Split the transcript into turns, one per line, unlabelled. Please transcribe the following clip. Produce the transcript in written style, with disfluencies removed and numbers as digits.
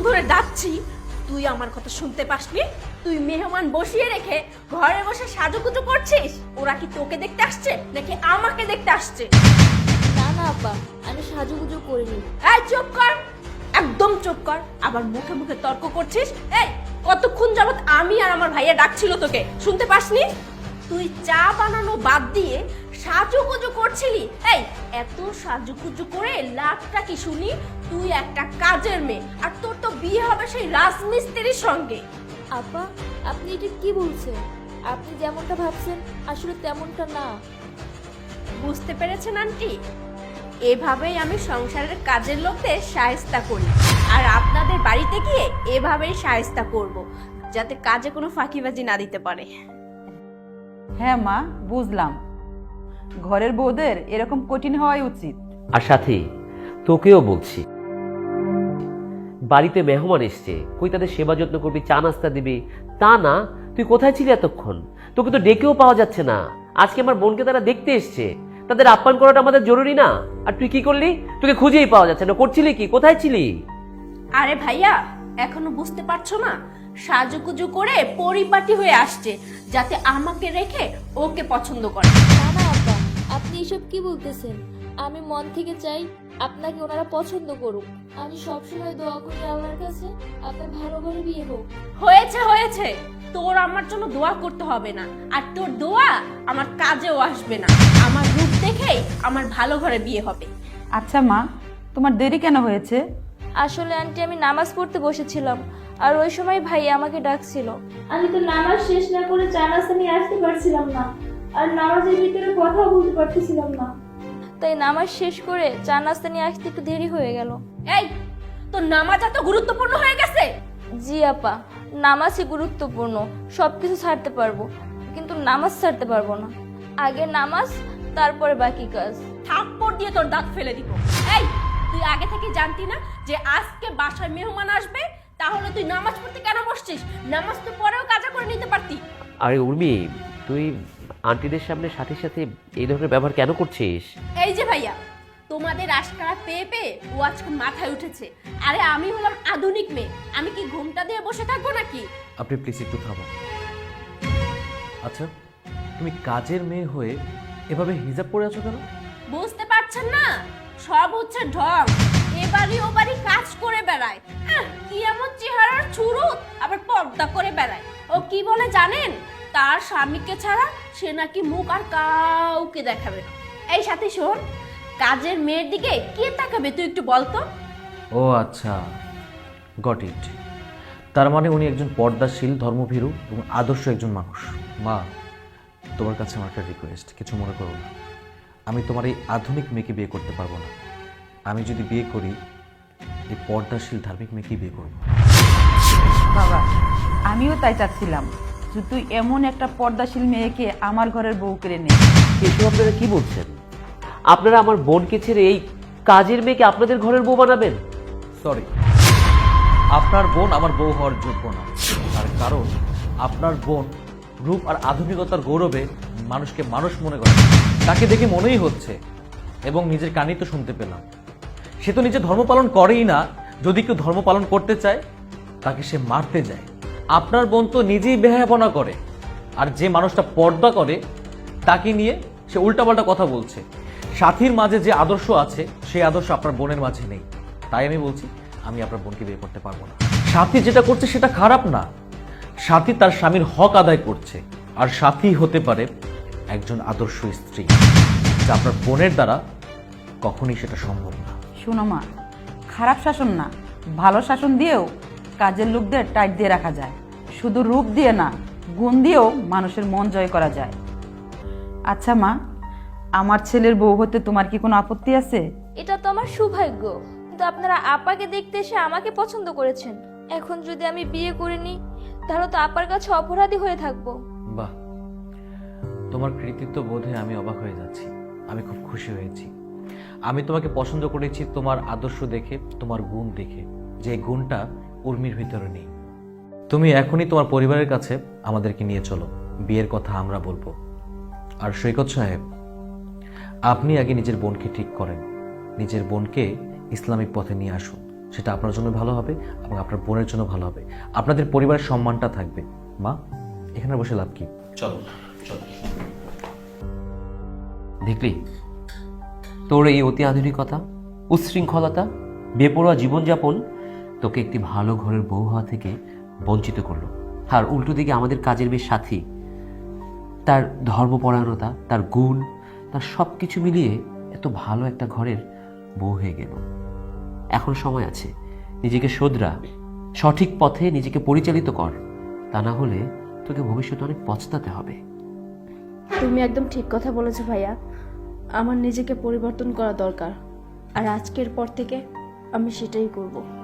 ধরে ডাকছি, তুই আমার কথা শুনতে পাসনি? তুই মেহমান বসিয়ে রেখে ঘরে বসে সাজুগুজু করছিস। ওরা কি তোকে দেখতে আসছে নাকি আমাকে দেখতে আসছে?
না না আপা, আমি সাজুগুজু করিনি।
এই চুপ কর, একদম চুপ কর। আবার মুখে মুখে তর্ক করছিস। এই কতক্ষণ যাবত আমি আর আমার ভাইয়া ডাকছিল তোকে, শুনতে পাসনি? তুই চা বানানো বাদ দিয়ে সাজুগুজু করছিলি। এই এত সাজুগুজু করে লাভটা কি শুনি? তুই একটা কাজের মেয়ে, আর তোর তো বিয়ে হবে সেই রাজমিস্ত্রির সঙ্গে।
আপা, আপনি এটা কি বলছেন? আপনি যেমনটা ভাবছেন আসলে তেমনটা না।
বুঝতে পেরেছেন আন্টি? এভাবেই আমি সংসারের কাজের লোকদের শায়েস্তা করি, আর আপনাদের বাড়িতে গিয়ে এভাবেই শায়েস্তা করব, যাতে কাজে কোনো ফাঁকিবাজি না দিতে পারে।
হ্যাঁ মা, বুঝলাম। ঘরের বউদের এরকম কঠিন হওয়াই উচিত।
আর সাথে তোকেও বলছি, বাড়িতে মেহমান এসছে, কই তাদের সেবা যত্ন করবি, চা নাস্তা দিবি, তা না। তুই কোথায় ছিলি এতক্ষণ? তোকে তো ডেকেও পাওয়া যাচ্ছে না। আজকে আমার বোনকে তারা দেখতে এসছে, তাদের আপ্যায়ন করাটা আমাদের জরুরি না? আর তুই কি করলি? তোকে খুঁজেই পাওয়া যাচ্ছে না। করছিলি কি? কোথায় ছিলি?
আরে ভাইয়া, এখনো বুঝতে পারছো না? সাজুগুজু করে পরিপাটি হয়ে আসছে, যাতে আমাকে রেখে ওকে পছন্দ করে।
না না আপা, আপনি এসব কি বলতেছেন? আমি মন থেকে চাই আপনাকে ওনারা পছন্দ করুক। আমি সবসময় দোয়া করি আল্লাহর কাছে আপনার ভালো করে বিয়ে হোক।
হয়েছে হয়েছে, তোর আমার জন্য দোয়া করতে হবে না, আর তোর দোয়া আমার কাজেও আসবে না। আমার রূপ দেখেই আমার ভালো ঘরে বিয়ে হবে।
আচ্ছা মা, তোমার দেরি কেন হয়েছে?
আসলে আন্টি, আমি নামাজ পড়তে বসেছিলাম, আর ওই সময় ভাই আমাকে ডাকছিল। আমি তো নামাজ শেষ না করে চা নাস্তা নিয়ে আসতে পারছিলাম না, আর নামাজের ভিতরে কথাও বলতে পারতেছিলাম না। তাই নামাজ শেষ করে চা নাস্তা নিয়ে আসতে একটু দেরি হয়ে গেল।
এই, তোর নামাজ এত গুরুত্বপূর্ণ হয়ে গেছে?
জি আপা, নামাজই গুরুত্বপূর্ণ। সবকিছু ছাড়তে পারবো, কিন্তু নামাজ ছাড়তে পারবো না। আগে নামাজ, তারপরে বাকি কাজ।
থাপ্পড় দিয়ে তোর দাঁত ফেলে দিব। এই, তুই আগে থেকে জানতি না যে আজকে বাসায় মেহমান আসবে? তাহলে তুই নামাজ পড়তে কেন বসছিস? নামাজ তো পরেও কাজা করে নিতে পারতি।
আরে উর্মি, তুই আন্টিদের সামনে সাথে সাথে এই ধরনের ব্যবহার কেন করছিস?
এই যে ভাইয়া, তোমাদের আশকারা পেয়ে পেয়ে ও আজকে মাথায় উঠেছে। আরে আমি হলাম আধুনিক মেয়ে, আমি কি ঘুমটা দিয়ে বসে থাকবো নাকি?
আপনি প্লিজ একটু থামুন। আচ্ছা, তুমি কাজের মেয়ে হয়ে এভাবে হিজাব পরে আছো কেন?
বুঝতে পারছেন না? সব হচ্ছে ঢং। এবারই ও বাড়ি কাজ করে বেড়ায়। কি এমন চেহারার ছুরুত, আবার পর্দা করে বেড়ায়। ও কি বলে জানেন? তার স্বামীকে ছাড়া সে নাকি মুখ আর কাউকে দেখাবে না। এই সাথে শোন, কাজের মেয়ের দিকে কে তাকাবে তুই একটু বলতো?
ও আচ্ছা, গট ইট। তার মানে উনি একজন পর্দাশীল, ধর্মভীরু এবং আদর্শ একজন মানুষ। মা, তোমার কাছে আমার একটা রিকোয়েস্ট, কিছু মনে করো না। আমি তোমার এই আধুনিক মেয়েকে বিয়ে করতে পারবো না। আমি যদি বিয়ে করি, এই পর্দাশীল ধার্মিক মেয়েকেই বিয়ে করবো।
বাবা, আমিও তাই চাচ্ছিলাম যে তুই এমন একটা পর্দাশীল মেয়েকে আমার ঘরের বউ করে নে।
এসব আপনারা কি বলছেন? আপনারা আমার বোনকে ছেড়ে এই কাজের মেয়েকে আপনাদের ঘরের বউ বানাবেন?
সরি, আপনার বোন আমার বউ হওয়ার যোগ্য না। তার কারণ আপনার বোন রূপ আর আধুনিকতার গৌরবে মানুষকে মানুষ মনে করে। তাকে দেখে মনেই হচ্ছে, এবং নিজের কানেই তো শুনতে পেলাম, সে তো নিজে ধর্ম পালন করেই না। যদি কেউ ধর্ম পালন করতে চায়, তাকে সে মারতে যায়। আপনার বোন তো নিজেই বেহায়াপনা করে, আর যে মানুষটা পর্দা করে তাকে নিয়ে সে উল্টাপাল্টা কথা বলছে। সাথীর মাঝে যে আদর্শ আছে, সেই আদর্শ আপনার বোনের মাঝে নেই। তাই আমি বলছি, আমি আপনার বোনকে বিয়ে করতে পারবো না। সাথী যেটা করছে সেটা খারাপ না। সাথী তার স্বামীর হক আদায় করছে, আর সাথী হতে পারে একজন আদর্শ স্ত্রী, যা আপনার বোনের দ্বারা কখনই সেটা সম্ভব না।
শোনো মা, খারাপ শাসন না, ভালো শাসন দিয়েও কাজের লোকদের টাইট দিয়ে রাখা যায়। শুধু রূপ দিয়ে না, গুণ দিয়েও মানুষের মন জয় করা যায়। আচ্ছা মা, আমার ছেলের বউ হতে তোমার কি কোনো আপত্তি আছে?
এটা তো আমার সৌভাগ্য, কিন্তু আপনারা আপাকে দেখতে এসে আমাকে পছন্দ করেছেন। এখন যদি আমি বিয়ে করে নিই, তাহলে তো আপার কাছে অপরাধী হয়ে থাকবো।
বাহ, তোমার কৃতিত্ব বোধে আমি অবাক হয়ে যাচ্ছি। আমি খুব খুশি হয়েছি। আমি তোমাকে পছন্দ করেছি তোমার আদর্শ দেখে, তোমার গুণ দেখে, যে গুণটা উর্মির ভিতরে নেই। তুমি এখনই তোমার পরিবারের কাছে আমাদেরকে নিয়ে চলো, বিয়ের কথা আমরা বলবো। আর সৈকত সাহেব, আপনি আগে নিজের বোনকে ঠিক করেন, নিজের বোনকে ইসলামিক পথে নিয়ে আসুন, সেটা আপনার জন্য ভালো হবে এবং আপনার বোনের জন্য ভালো হবে, আপনাদের পরিবারের সম্মানটা থাকবে। মা, এখানে বসে লাভ কি? চলো চলো।
দেখলি তোর এই অতি আধুনিকতা, উচ্ছৃঙ্খলতা, বেপরোয়া জীবনযাপন তোকে একটি ভালো ঘরের বউ হওয়া থেকে বঞ্চিত করলো। আর উল্টো দিকে আমাদের কাজের বেশ সাথী, তার ধর্মপরায়ণতা, তার গুণ, তার সব কিছু মিলিয়ে এত ভালো একটা ঘরের বউ হয়ে গেল। এখন সময় আছে, নিজেকে শোধরা, সঠিক পথে নিজেকে পরিচালিত কর, তা না হলে তোকে ভবিষ্যতে অনেক পছতাতে হবে।
তুমি একদম ঠিক কথা বলেছো ভাইয়া, আমার নিজেকে পরিবর্তন করা দরকার, আর আজকের পর থেকে আমি সেটাই করব।